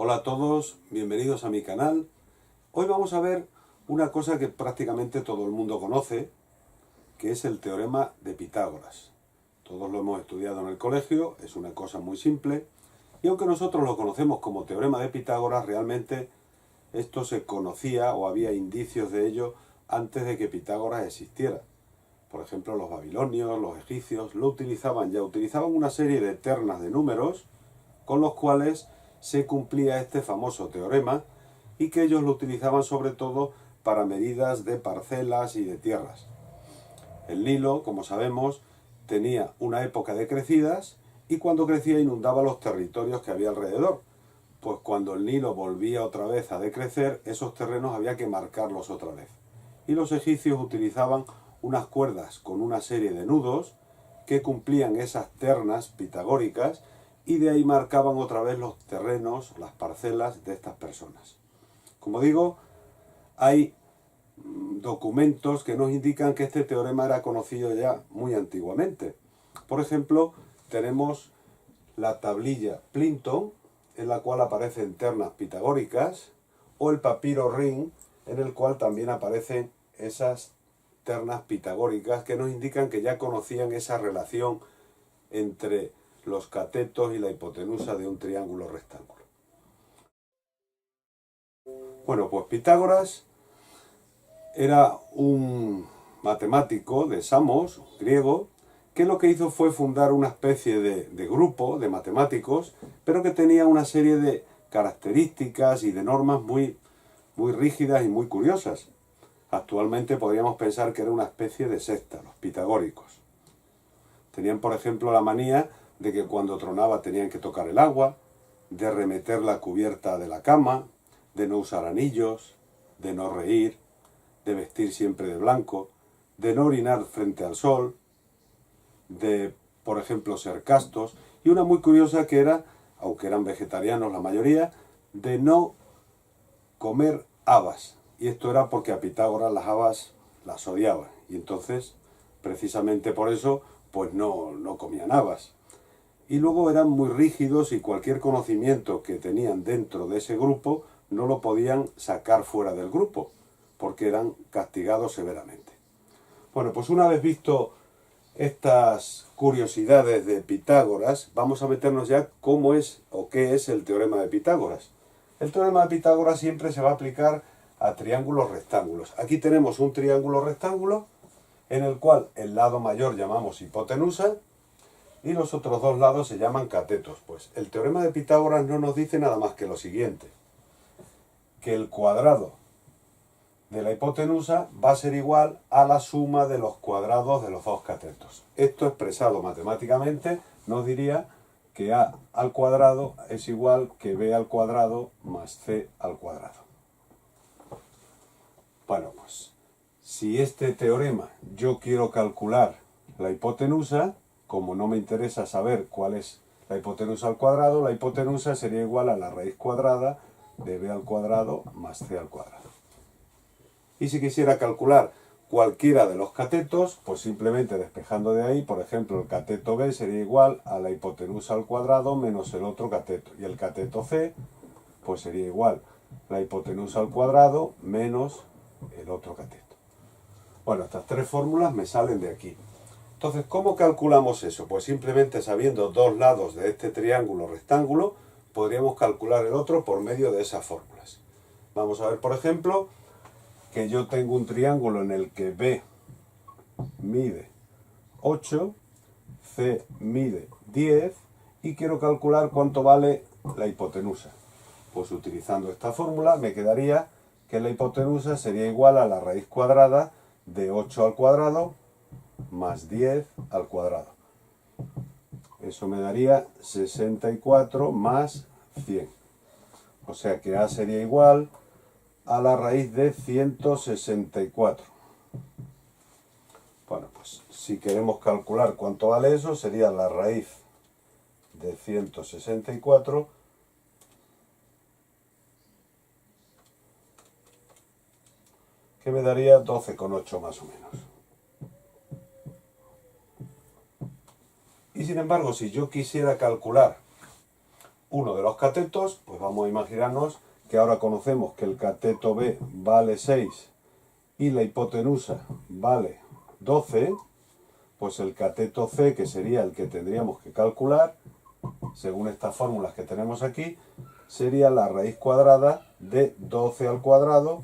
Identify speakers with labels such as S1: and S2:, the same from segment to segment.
S1: Hola a todos, bienvenidos a mi canal. Hoy vamos a ver una cosa que prácticamente todo el mundo conoce, que es el teorema de Pitágoras. Todos lo hemos estudiado en el colegio, es una cosa muy simple, y aunque nosotros lo conocemos como teorema de Pitágoras, realmente esto se conocía o había indicios de ello antes de que Pitágoras existiera. Por ejemplo, los babilonios, los egipcios lo utilizaban una serie de ternas de números con los cuales se cumplía este famoso teorema y que ellos lo utilizaban sobre todo para medidas de parcelas y de tierras. El Nilo, como sabemos, tenía una época de crecidas y cuando crecía inundaba los territorios que había alrededor. Pues cuando el Nilo volvía otra vez a decrecer, esos terrenos había que marcarlos otra vez. Y los egipcios utilizaban unas cuerdas con una serie de nudos que cumplían esas ternas pitagóricas y de ahí marcaban otra vez los terrenos, las parcelas de estas personas. Como digo, hay documentos que nos indican que este teorema era conocido ya muy antiguamente. Por ejemplo, tenemos la tablilla Plinton, en la cual aparecen ternas pitagóricas, o el papiro Ring, en el cual también aparecen esas ternas pitagóricas que nos indican que ya conocían esa relación entre los catetos y la hipotenusa de un triángulo rectángulo. Bueno, pues Pitágoras era un matemático de Samos, griego, que lo que hizo fue fundar una especie de grupo de matemáticos, pero que tenía una serie de características y de normas muy rígidas y muy curiosas. Actualmente podríamos pensar que era una especie de secta, los pitagóricos. Tenían, por ejemplo, la manía de que cuando tronaba tenían que tocar el agua, de remeter la cubierta de la cama, de no usar anillos, de no reír, de vestir siempre de blanco, de no orinar frente al sol, de, por ejemplo, ser castos, y una muy curiosa que era, aunque eran vegetarianos la mayoría, de no comer habas. Y esto era porque a Pitágoras las habas las odiaba, y entonces, precisamente por eso, pues no comían habas. Y luego eran muy rígidos y cualquier conocimiento que tenían dentro de ese grupo no lo podían sacar fuera del grupo, porque eran castigados severamente. Bueno, pues una vez visto estas curiosidades de Pitágoras, vamos a meternos ya cómo es o qué es el teorema de Pitágoras. El teorema de Pitágoras siempre se va a aplicar a triángulos rectángulos. Aquí tenemos un triángulo rectángulo en el cual el lado mayor llamamos hipotenusa y los otros dos lados se llaman catetos. Pues el teorema de Pitágoras no nos dice nada más que lo siguiente, que el cuadrado de la hipotenusa va a ser igual a la suma de los cuadrados de los dos catetos. Esto expresado matemáticamente nos diría que a al cuadrado es igual que b al cuadrado más c al cuadrado. Bueno, pues si este teorema yo quiero calcular la hipotenusa, como no me interesa saber cuál es la hipotenusa al cuadrado, la hipotenusa sería igual a la raíz cuadrada de b al cuadrado más c al cuadrado. Y si quisiera calcular cualquiera de los catetos, pues simplemente despejando de ahí, por ejemplo, el cateto b sería igual a la hipotenusa al cuadrado menos el otro cateto. Y el cateto c, pues sería igual la hipotenusa al cuadrado menos el otro cateto. Bueno, estas tres fórmulas me salen de aquí. Entonces, ¿cómo calculamos eso? Pues simplemente sabiendo dos lados de este triángulo rectángulo, podríamos calcular el otro por medio de esas fórmulas. Vamos a ver, por ejemplo, que yo tengo un triángulo en el que B mide 8, C mide 10 y quiero calcular cuánto vale la hipotenusa. Pues utilizando esta fórmula me quedaría que la hipotenusa sería igual a la raíz cuadrada de 8 al cuadrado más 10 al cuadrado. Eso me daría 64 más 100. O sea que A sería igual a la raíz de 164. Bueno, pues si queremos calcular cuánto vale eso, sería la raíz de 164 que me daría 12,8 más o menos. Y sin embargo, si yo quisiera calcular uno de los catetos, pues vamos a imaginarnos que ahora conocemos que el cateto B vale 6 y la hipotenusa vale 12, pues el cateto C, que sería el que tendríamos que calcular, según estas fórmulas que tenemos aquí, sería la raíz cuadrada de 12 al cuadrado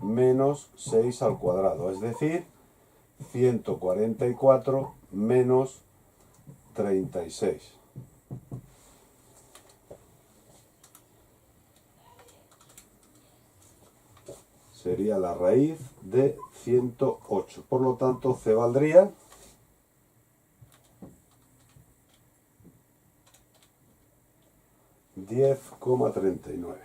S1: menos 6 al cuadrado, es decir, 144 menos 36. Sería la raíz de 108. Por lo tanto, C valdría 10,39.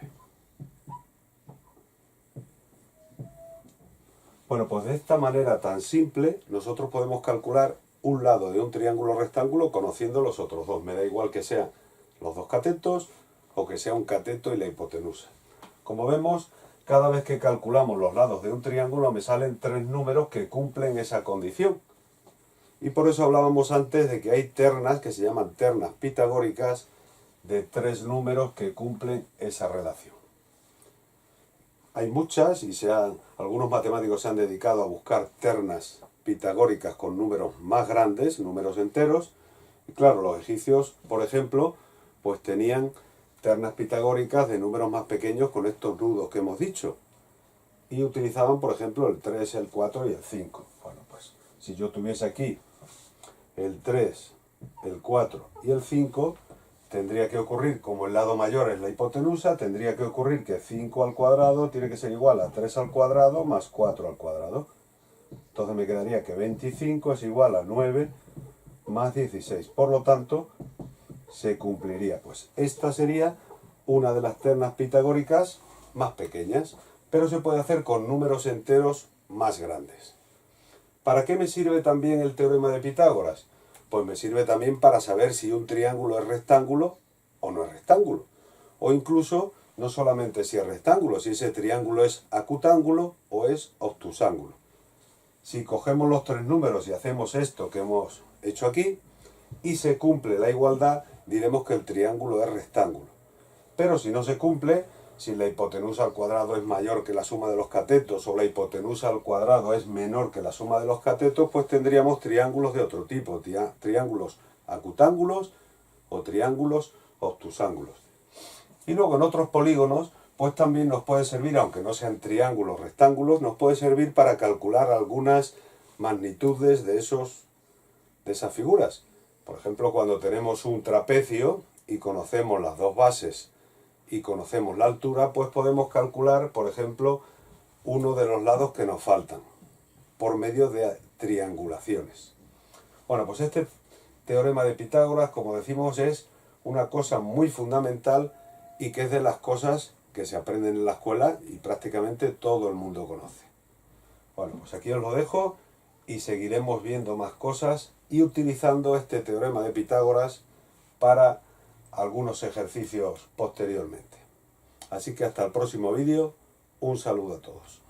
S1: Bueno, pues de esta manera tan simple, nosotros podemos calcular un lado de un triángulo rectángulo conociendo los otros dos. Me da igual que sean los dos catetos o que sea un cateto y la hipotenusa. Como vemos, cada vez que calculamos los lados de un triángulo me salen tres números que cumplen esa condición. Y por eso hablábamos antes de que hay ternas que se llaman ternas pitagóricas de tres números que cumplen esa relación. Hay muchas y algunos matemáticos se han dedicado a buscar ternas pitagóricas con números más grandes, números enteros. Y claro, los egipcios, por ejemplo, pues tenían ternas pitagóricas de números más pequeños con estos nudos que hemos dicho. Y utilizaban, por ejemplo, el 3, el 4 y el 5. Bueno, pues si yo tuviese aquí el 3, el 4 y el 5, tendría que ocurrir, como el lado mayor es la hipotenusa, tendría que ocurrir que 5 al cuadrado tiene que ser igual a 3 al cuadrado más 4 al cuadrado. Entonces me quedaría que 25 es igual a 9 más 16. Por lo tanto, se cumpliría. Pues esta sería una de las ternas pitagóricas más pequeñas, pero se puede hacer con números enteros más grandes. ¿Para qué me sirve también el teorema de Pitágoras? Pues me sirve también para saber si un triángulo es rectángulo o no es rectángulo. O incluso, no solamente si es rectángulo, si ese triángulo es acutángulo o es obtusángulo. Si cogemos los tres números y hacemos esto que hemos hecho aquí, y se cumple la igualdad, diremos que el triángulo es rectángulo. Pero si no se cumple, si la hipotenusa al cuadrado es mayor que la suma de los catetos o la hipotenusa al cuadrado es menor que la suma de los catetos, pues tendríamos triángulos de otro tipo, triángulos acutángulos o triángulos obtusángulos. Y luego en otros polígonos, pues también nos puede servir, aunque no sean triángulos rectángulos, nos puede servir para calcular algunas magnitudes de esas figuras. Por ejemplo, cuando tenemos un trapecio y conocemos las dos bases y conocemos la altura, pues podemos calcular, por ejemplo, uno de los lados que nos faltan, por medio de triangulaciones. Bueno, pues este teorema de Pitágoras, como decimos, es una cosa muy fundamental y que es de las cosas que se aprenden en la escuela y prácticamente todo el mundo conoce. Bueno, pues aquí os lo dejo y seguiremos viendo más cosas y utilizando este teorema de Pitágoras para algunos ejercicios posteriormente. Así que hasta el próximo vídeo, un saludo a todos.